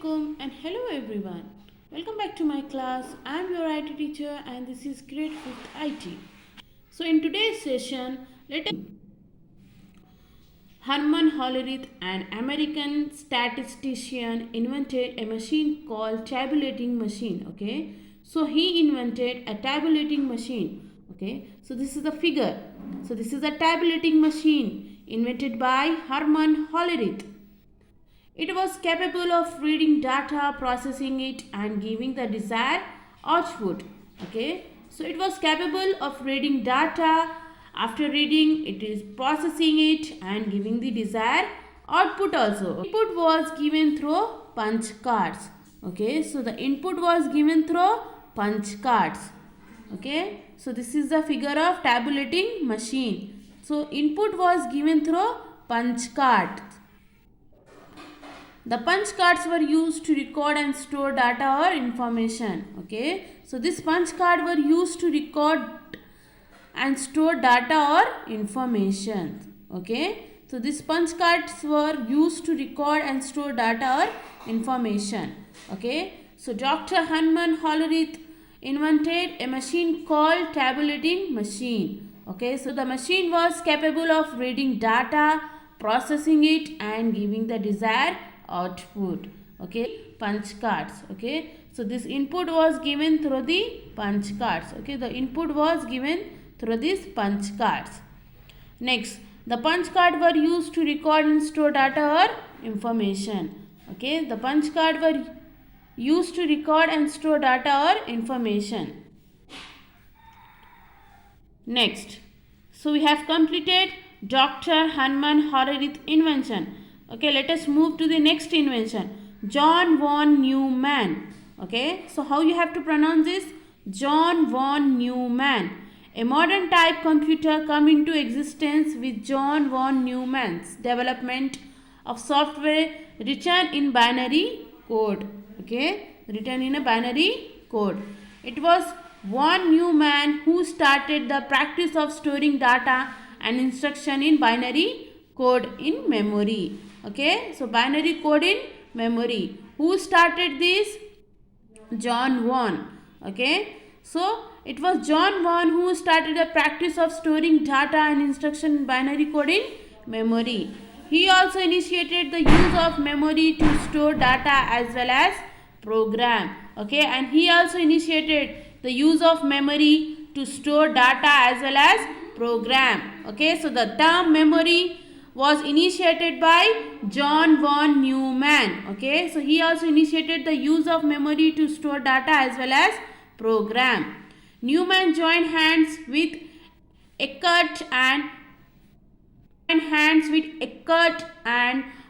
Assalamualaikum and hello everyone. Welcome back to my class. I am your IT teacher and this is Grade 5th IT. So in today's session, let us Herman Hollerith, an American statistician, invented a machine called tabulating machine. Okay, so he invented a tabulating machine. Okay, so this is the figure. So this is a tabulating machine invented by Herman Hollerith. It was capable of reading data, processing it and giving the desired output. Okay, so it was capable of reading data. After reading, it is processing it and giving the desired output also. Input was given through punch cards. Okay, so the input was given through punch cards. Okay, so this is the figure of tabulating machine. So input was given through punch cards. The punch cards were used to record and store data or information. Okay, so this punch card were used to record and store data or information. Okay, so these punch cards were used to record and store data or information. Okay, so Dr. Herman Hollerith invented a machine called tabulating machine. Okay, so the machine was capable of reading data, processing it and giving the desired output. Okay, punch cards. Okay, so this input was given through the punch cards. Okay, the input was given through these punch cards. Next, the punch card were used to record and store data or information. Okay, the punch card were used to record and store data or information. Next, so we have completed Dr. Herman Hollerith invention. Okay, let us move to the next invention. John von Neumann. Okay, so how you have to pronounce this? John von Neumann. A modern type computer come into existence with John von Neumann's development of software written in binary code. Okay, written in a binary code. It was von Neumann who started the practice of storing data and instruction in binary code in memory. Okay, so binary code in memory. Who started this? John von. Okay, so it was John von who started the practice of storing data and instruction in binary code in memory. He also initiated the use of memory to store data as well as program. Okay, and he also initiated the use of memory to store data as well as program. Okay, so the term memory was initiated by John von Neumann. Okay, so he also initiated the use of memory to store data as well as program. Neumann joined hands with Eckert and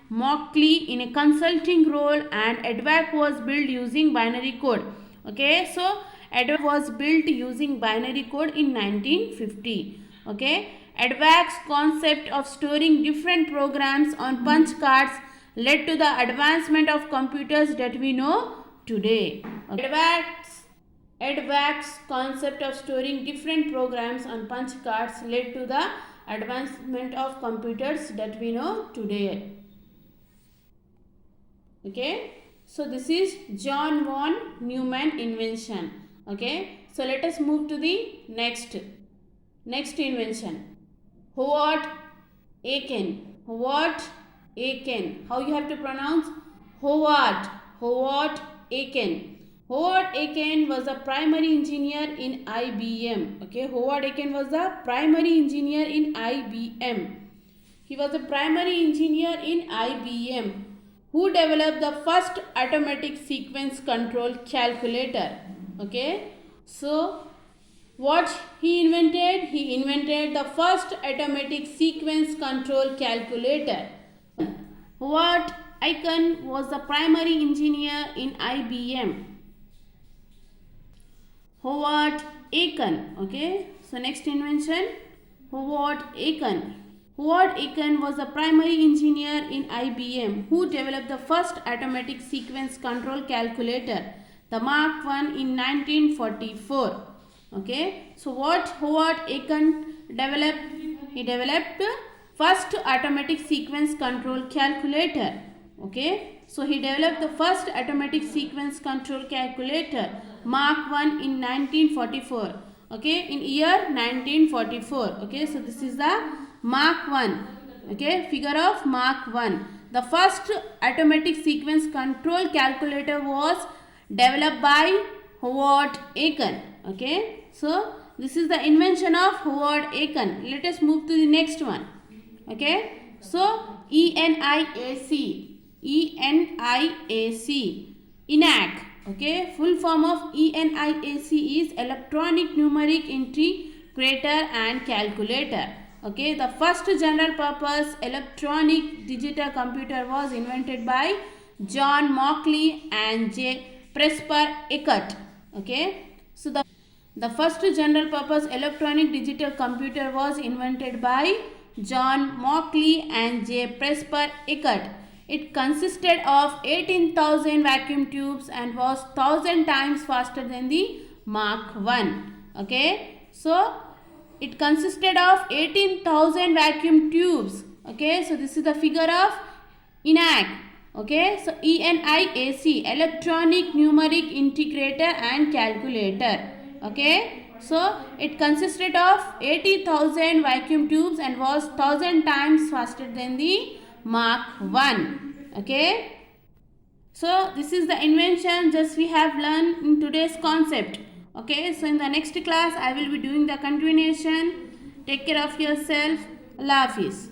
Mauchly in a consulting role, and EDVAC was built using binary code. Okay, so EDVAC was built using binary code in 1950. Okay, EDVAC's concept of storing different programs on punch cards led to the advancement of computers that we know today. EDVAC's concept of storing different programs on punch cards led to the advancement of computers that we know today. Okay, so this is John von Neumann invention. Okay, so let us move to the next invention. Howard Aiken. How you have to pronounce? Howard Aiken. Howard Aiken was a primary engineer in IBM. Okay, Howard Aiken was a primary engineer in IBM. He was a primary engineer in IBM who developed the first automatic sequence control calculator. Okay, so what he invented? He invented the first automatic sequence control calculator. Howard Aiken was the primary engineer in IBM. Howard Aiken. Okay, so next invention, Howard Aiken. Howard Aiken was a primary engineer in IBM who developed the first automatic sequence control calculator, the Mark I, in 1944. Okay, so what Howard Aiken developed? He developed first automatic sequence control calculator. Okay, So he developed the first automatic sequence control calculator, Mark 1, in 1944. Okay, in year 1944. Okay, so this is the Mark 1. Okay, figure of Mark 1. The first automatic sequence control calculator was developed by Howard Aiken. Okay, so this is the invention of Howard Aiken. Let us move to the next one. Okay, so ENIAC, okay, full form of ENIAC is electronic numeric integrator and calculator. Okay, the first general purpose electronic digital computer was invented by John Mauchly and J. Presper Eckert. Okay, so the first general purpose electronic digital computer was invented by John Mauchly and J. Presper Eckert. It consisted of 18,000 vacuum tubes and was 1,000 times faster than the Mark 1. Okay, so it consisted of 18,000 vacuum tubes. Okay, so this is the figure of ENIAC. Okay, so ENIAC, electronic numeric integrator and calculator. Okay, so it consisted of 80,000 vacuum tubes and was 1,000 times faster than the Mark 1. Okay, so this is the invention just we have learned in today's concept. Okay, so in the next class I will be doing the continuation. Take care of yourself. Allah Hafiz.